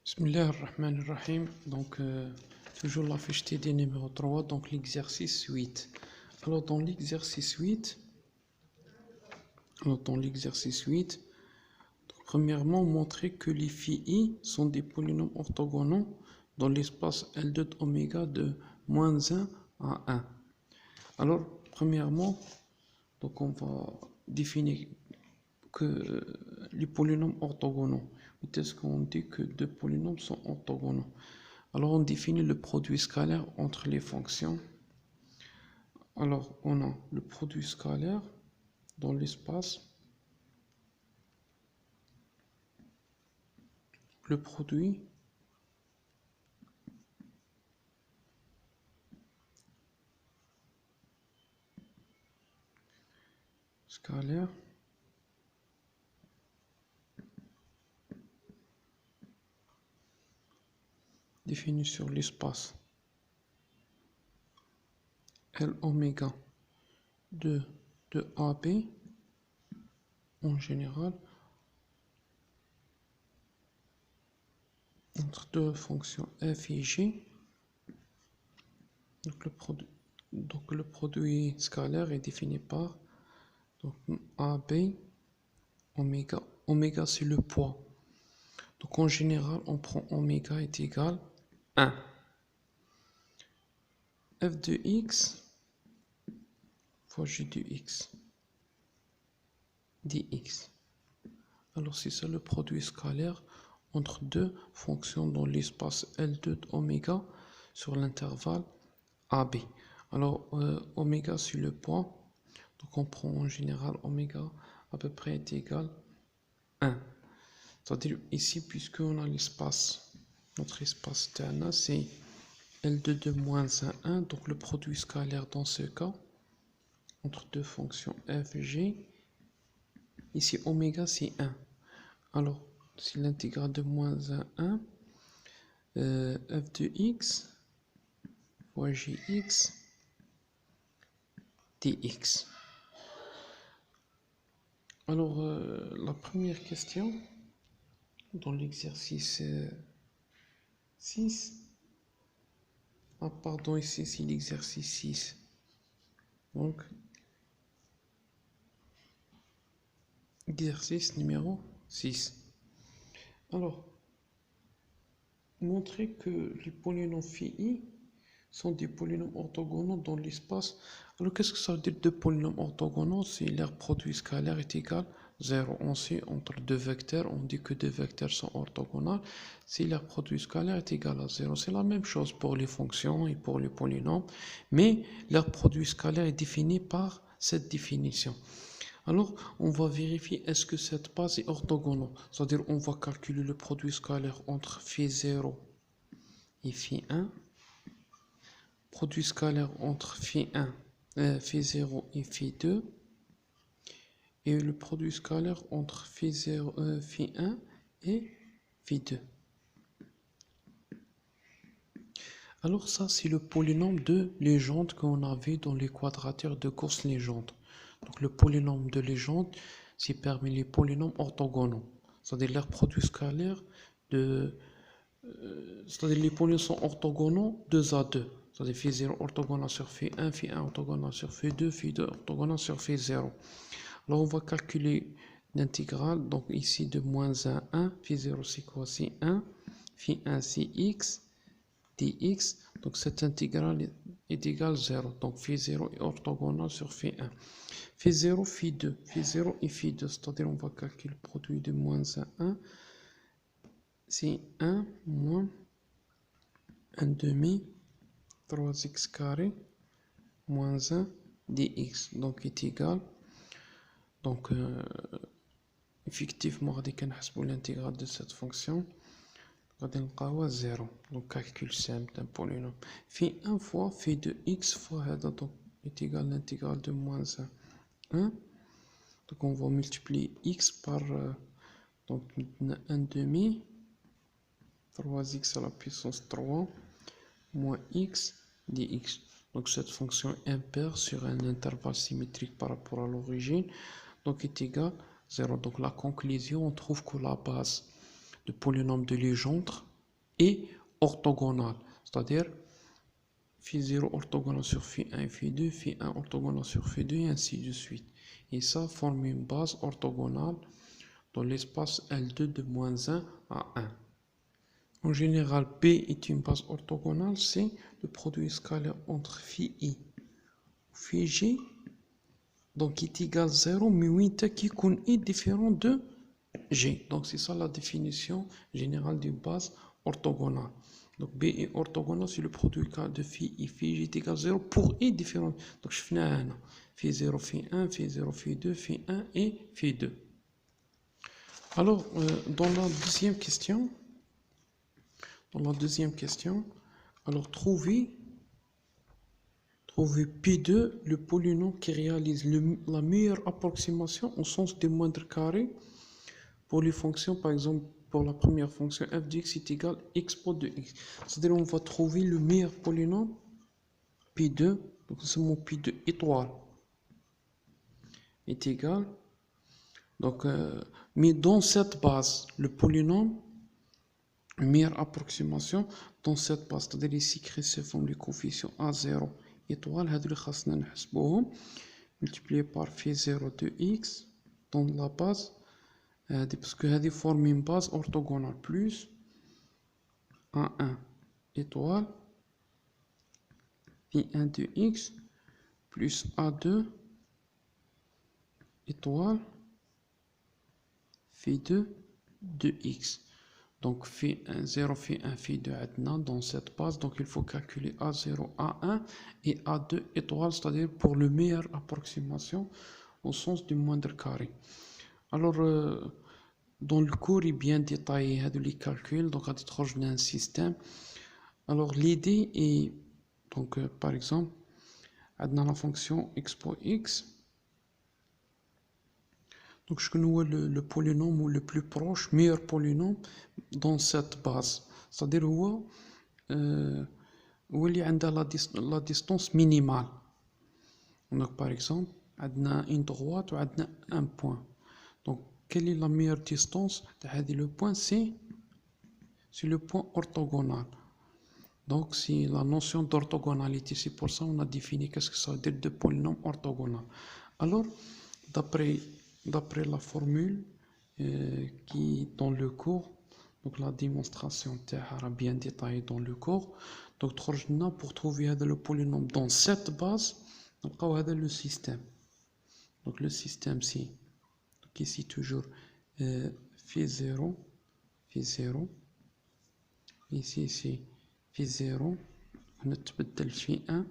Bismillah ar-Rahman ar-Rahim. Donc, toujours la fiche TD numéro 3, donc l'exercice 8. Alors, dans l'exercice 8, premièrement, montrer que les phi sont des polynômes orthogonaux dans l'espace L2 de oméga de -1 à 1. Alors, premièrement, donc on va définir que les polynômes orthogonaux. Est-ce qu'on dit que deux polynômes sont orthogonaux? Alors on définit le produit scalaire entre les fonctions. Alors on a le produit scalaire dans l'espace, le produit scalaire défini sur l'espace L oméga de AB en général entre deux fonctions f et g. Donc le produit scalaire est défini par donc, AB oméga. Oméga c'est le poids. Donc en général on prend oméga est égal à 1. F de x fois g de x dx. Alors c'est ça le produit scalaire entre deux fonctions dans l'espace L2 de oméga sur l'intervalle AB. Alors oméga c'est le poids, donc on prend en général oméga à peu près est égal à 1. C'est-à-dire ici, puisqu'on a l'espace, notre espace Tana c'est L2 de -1 à 1, donc le produit scalaire dans ce cas entre deux fonctions f et g, ici oméga c'est 1. Alors c'est l'intégrale de -1 à 1 f de x fois gx dx. Alors la première question dans l'exercice 6, ah pardon, ici c'est l'exercice 6, donc exercice numéro 6. Alors, montrer que les polynômes phi sont des polynômes orthogonaux dans l'espace. Alors, qu'est-ce que ça veut dire deux polynômes orthogonaux? Si leur produit scalaire est égal à 0. On sait entre deux vecteurs, on dit que deux vecteurs sont orthogonaux si leur produit scalaire est égal à 0. C'est la même chose pour les fonctions et pour les polynômes, mais leur produit scalaire est défini par cette définition. Alors, on va vérifier est-ce que cette base est orthogonale. C'est-à-dire, on va calculer le produit scalaire entre phi0 et phi1. Produit scalaire entre phi0 et phi2. Et le produit scalaire entre phi1 et phi2. Alors ça, c'est le polynôme de Legendre qu'on avait dans les quadratures de Gauss-Legendre. Donc le polynôme de Legendre, c'est parmi les polynômes orthogonaux. C'est-à-dire leur produit scalaire c'est-à-dire les polynômes sont orthogonaux 2 à 2. C'est-à-dire phi0 orthogonal sur phi1, phi1 orthogonal sur phi2, phi2 orthogonal sur phi0. Alors on va calculer l'intégrale, donc ici de -1 à 1, phi0 c'est quoi? C'est 1, phi1 c'est x, dx, donc cette intégrale est égale à 0, donc phi0 est orthogonal sur phi1. Phi0, phi2, phi0 et phi2, c'est-à-dire on va calculer le produit de -1 à 1, c'est 1 moins 1 demi 3x carré moins 1 dx, donc est égal, donc effectivement on va l'intégrale de cette fonction غادي نلقاوها 0. donc calcul simple d'un polynôme phi 1 fois phi de x fois هذا donc est égal à l'intégrale de -1 1. donc on va multiplier x par donc 1 demi 3x à la puissance 3 moins x dx. Donc cette fonction impaire sur un intervalle symétrique par rapport à l'origine donc est égal à 0. Donc la conclusion, on trouve que la base de polynôme de Legendre est orthogonal. C'est-à-dire phi 0 orthogonal sur phi 1 et phi 2, phi 1 orthogonal sur phi 2 et ainsi de suite. Et ça forme une base orthogonale dans l'espace L2 de moins 1 à 1. En général, B est une base orthogonale, c'est le produit scalaire entre phi I ou phi J, donc est égal à 0, mais oui, qui est différent de G. Donc c'est ça la définition générale d'une base orthogonale. Donc B est orthogonal si le produit de phi I, phi J est égal à 0 pour I différent. Donc je finis à 1. Phi 0, phi 1, phi 0, phi 2, phi 1 et phi 2. Alors, dans la deuxième question, alors trouver P2, le polynôme qui réalise la meilleure approximation au sens des moindres carrés pour les fonctions, par exemple, pour la première fonction f de x est égal à x pod de x. C'est-à-dire on va trouver le meilleur polynôme P2, donc c'est mon P2 étoile, est égal. Donc, mais dans cette base, le polynôme, meilleure approximation dans cette base, c'est-à-dire ici créer forme les coefficients A0 étoile, هادو اللي خاصنا نحسبوهم multiplié par phi 0 de x dans la base, parce que هذه forme une base orthogonale plus A1 étoile phi 1 de x plus A2 étoile phi 2 de x. Donc phi 1, 0, phi 1, phi 2 dans cette base. Donc il faut calculer A0, A1 et A2 étoile, c'est-à-dire pour le meilleure approximation au sens du moindre carré. Alors, dans le cours, il est bien détaillé les calculs. Donc, à titre de un système. Alors, l'idée est, donc, par exemple, dans la fonction x pour x. Donc, je connais le polynôme ou le plus proche, meilleur polynôme dans cette base. C'est-à-dire où il y a la distance minimale. Donc, par exemple, on a une droite ou un point. Donc, quelle est la meilleure distance? Le point, c'est le point orthogonal. Donc, c'est la notion d'orthogonalité. C'est pour ça qu'on a défini qu'est-ce que ça veut dire de polynôme orthogonal. Alors, d'après la formule qui est dans le cours, donc la démonstration est bien détaillée dans le cours. Donc, pour trouver le polynôme dans cette base, donc on a le système. Donc, le système, c'est ici toujours phi 0, phi 0. Ici, c'est phi 0. On a le phi 1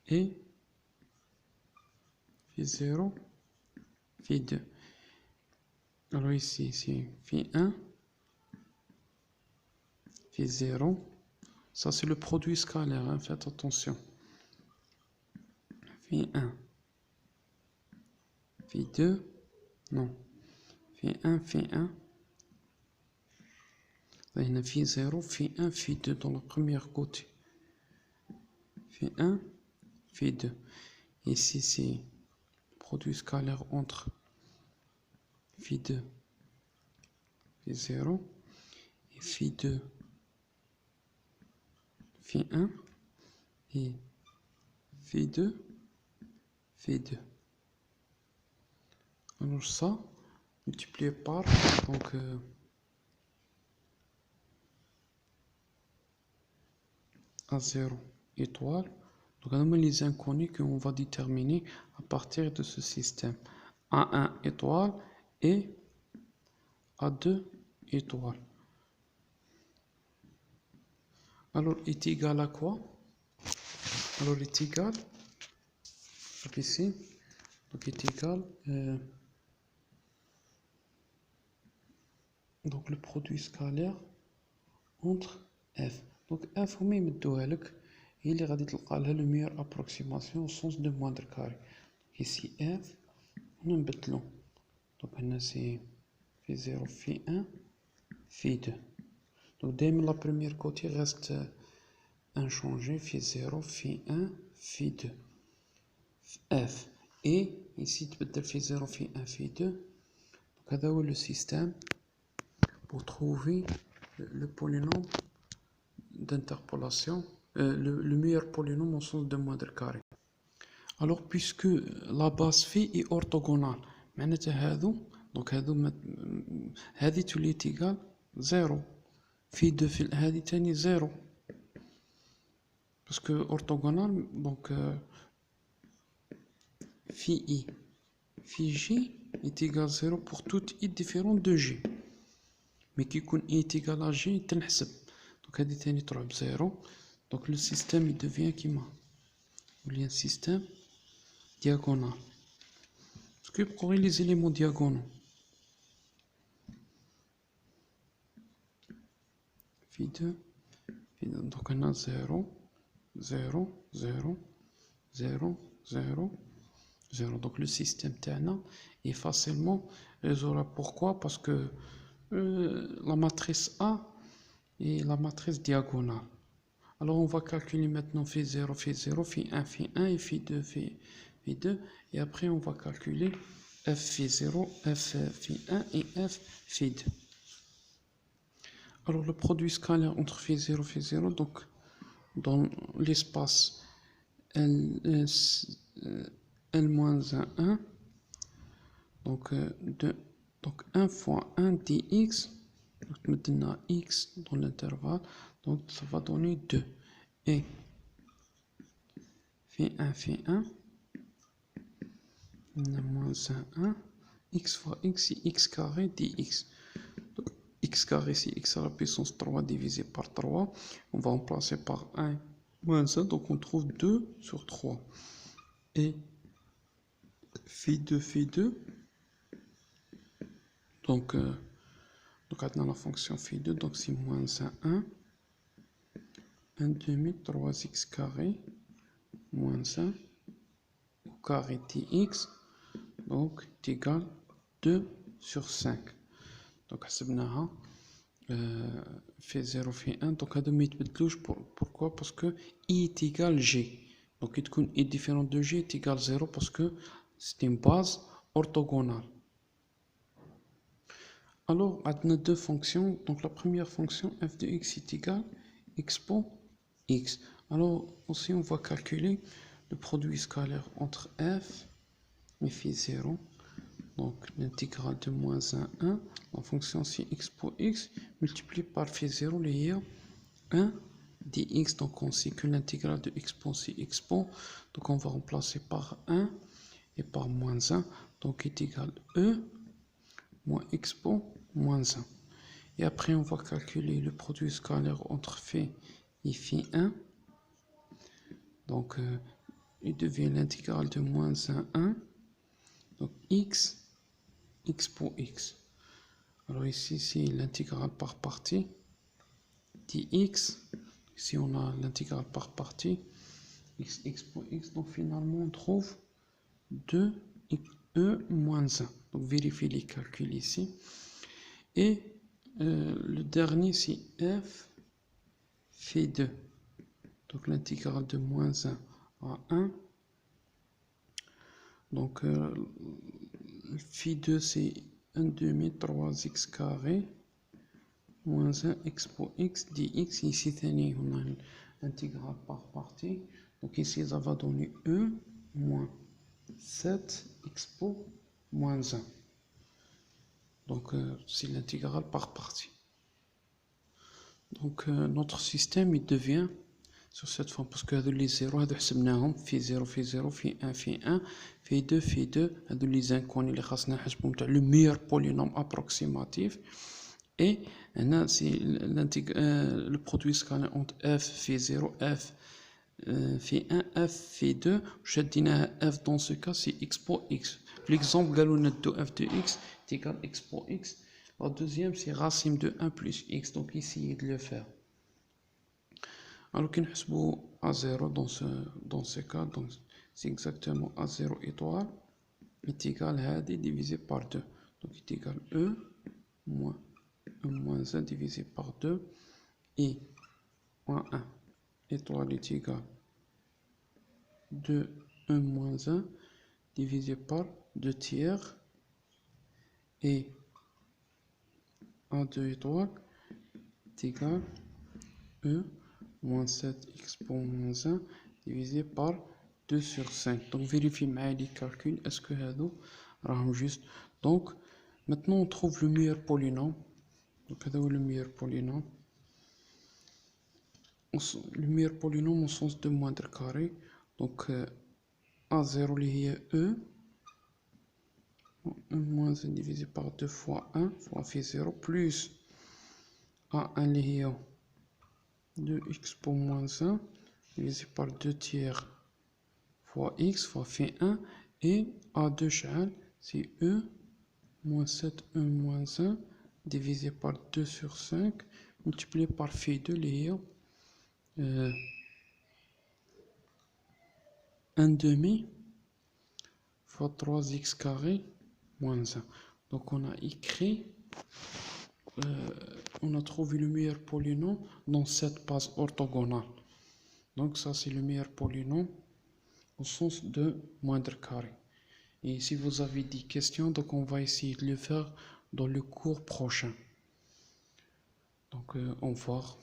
et phi 0, phi 2. Alors ici, c'est phi 1, phi 0. Ça, c'est le produit scalaire, hein, faites attention. Phi 1, phi 2, non. Phi 1, phi 1. Là, il y a phi 0, phi 1, phi 2 dans le premier côté. Phi 1, phi 2. Ici, c'est produit scalaire entre phi 2, phi 0 et phi 2, phi 1 et phi 2, phi 2. Alors ça, multiplié par, donc, A0 étoile. Donc, on a les inconnus qu'on va déterminer à partir de ce système. A1 étoile et A2 étoile. Alors, est égal à quoi? Alors, est égal, donc ici, donc est égal, donc le produit scalaire entre f. Donc f, on met il est la meilleure approximation au sens de moindre carré. Ici f, on a betlon. Donc on c'est phi 0, phi 1, phi 2. Donc dès la première côté reste inchangé, phi 0, phi 1, phi 2. F. Et ici tu peux phi 0, phi 1, phi 2. Donc là le système pour trouver le polynôme d'interpolation, le meilleur polynôme au sens de moindre carré. Alors, puisque la base phi est orthogonale, معناتها هادو دونك هادو هادي تولي تيغال زيرو في دو في هادي تاني زيرو باسكو orthogonal دونك phi i phi j est égal à 0 pour toute i différente de j. Mais qui يكون i est égal à j تنحسب donc هادي تاني تروح بزيرو. Donc le système il devient كيما il y a un système diagonal parce que pour les éléments diagonaux phi 2 donc on a 0 0 0 0 0 0. Donc le système تاعنا est facilement résolvable. Pourquoi? Parce que la matrice A est la matrice diagonale. Alors on va calculer maintenant phi 0, phi 0, phi 1, phi 1 et phi 2, phi 2. Et après on va calculer f phi 0, f phi 1 et f phi 2. Alors le produit scalaire entre phi 0 et phi 0, donc dans l'espace L-1, donc, donc 1 fois 1 dx, donc maintenant x dans l'intervalle, donc ça va donner 2. Et phi 1, moins 1, x fois x c'est x carré dx. Donc, x carré c'est x à la puissance 3 divisé par 3. On va remplacer par 1 moins 1, donc on trouve 2 sur 3. Et phi 2, donc maintenant la fonction phi 2, donc c'est moins 1 demi 3x carré moins 1 au carré dx, donc est égal 2 sur 5. Donc حسبناها phi 0 phi 1, donc هادو ما يتبدلوش. Pourquoi? Parce que i est égal g. Donc il تكون i différent de g est égal 0 parce que c'est une base orthogonale. Alors, on a deux fonctions. Donc, la première fonction, f de x est égal expo x. Alors, aussi, on va calculer le produit scalaire entre f et phi 0. Donc, l'intégrale de moins 1, 1. La fonction, c'est expo x multiplié par phi 0, il y a 1 dx. Donc, on sait que l'intégrale de expo, c'est expo. Donc, on va remplacer par 1 et par moins 1. Donc, est égal e moins expo moins 1. Et après, on va calculer le produit scalaire entre phi et phi 1. Donc, il devient l'intégrale de moins 1. Donc, x pour x. Alors ici, c'est l'intégrale par partie. Dx. Ici, on a l'intégrale par partie. X pour x. Donc, finalement, on trouve 2e moins 1. Donc, vérifiez les calculs ici. Et le dernier, c'est f phi 2. Donc, l'intégrale de moins 1 à 1. Donc, phi 2, c'est 1 demi 3x carré moins 1 x pour x dx. Ici, on a l'intégrale par partie. Donc, ici, ça va donner e moins 7 x pour moins 1. Donc, c'est l'intégrale par partie. Donc, notre système, il devient sur cette forme, parce que les 0, phi 0, phi 0, phi 1, phi 1, phi 2, phi 2, les inconnus, le meilleur polynôme approximatif. Et c'est le produit scalaire entre f phi 0, f phi 1, f phi 2. Je dis f dans ce cas, c'est x pour x. L'exemple, f de x est égal à x pour x. La deuxième, c'est racine de 1 plus x. Donc, essayez de le faire. Alors, qu'on حسبوا à 0 dans ce cas, donc c'est exactement à 0 étoile est égal à d divisé par 2. Donc, est égal à e moins 1 divisé par 2 et moins 1 étoile est égal à 2 1 moins 1 divisé par 2 tiers et A2 étoile est égal E moins 7x pour moins 1 divisé par 2 sur 5. Donc vérifiez les calculs, est-ce que c'est juste. Donc maintenant on trouve le meilleur polynôme. Donc le meilleur polynôme. Le meilleur polynôme au sens de moindre carré. Donc A0 est E. 1 moins 1 divisé par 2 fois 1 fois phi 0 plus A1 est 2x pour moins 1 divisé par 2 tiers fois x fois phi 1 et A2 c'est E moins 7 1 moins 1 divisé par 2 sur 5 multiplié par phi 2 est 1 demi fois 3x carré moins 1. Donc on a écrit, on a trouvé le meilleur polynôme dans cette base orthogonale. Donc ça c'est le meilleur polynôme au sens de moindre carré. Et si vous avez des questions, donc on va essayer de le faire dans le cours prochain. Donc au revoir.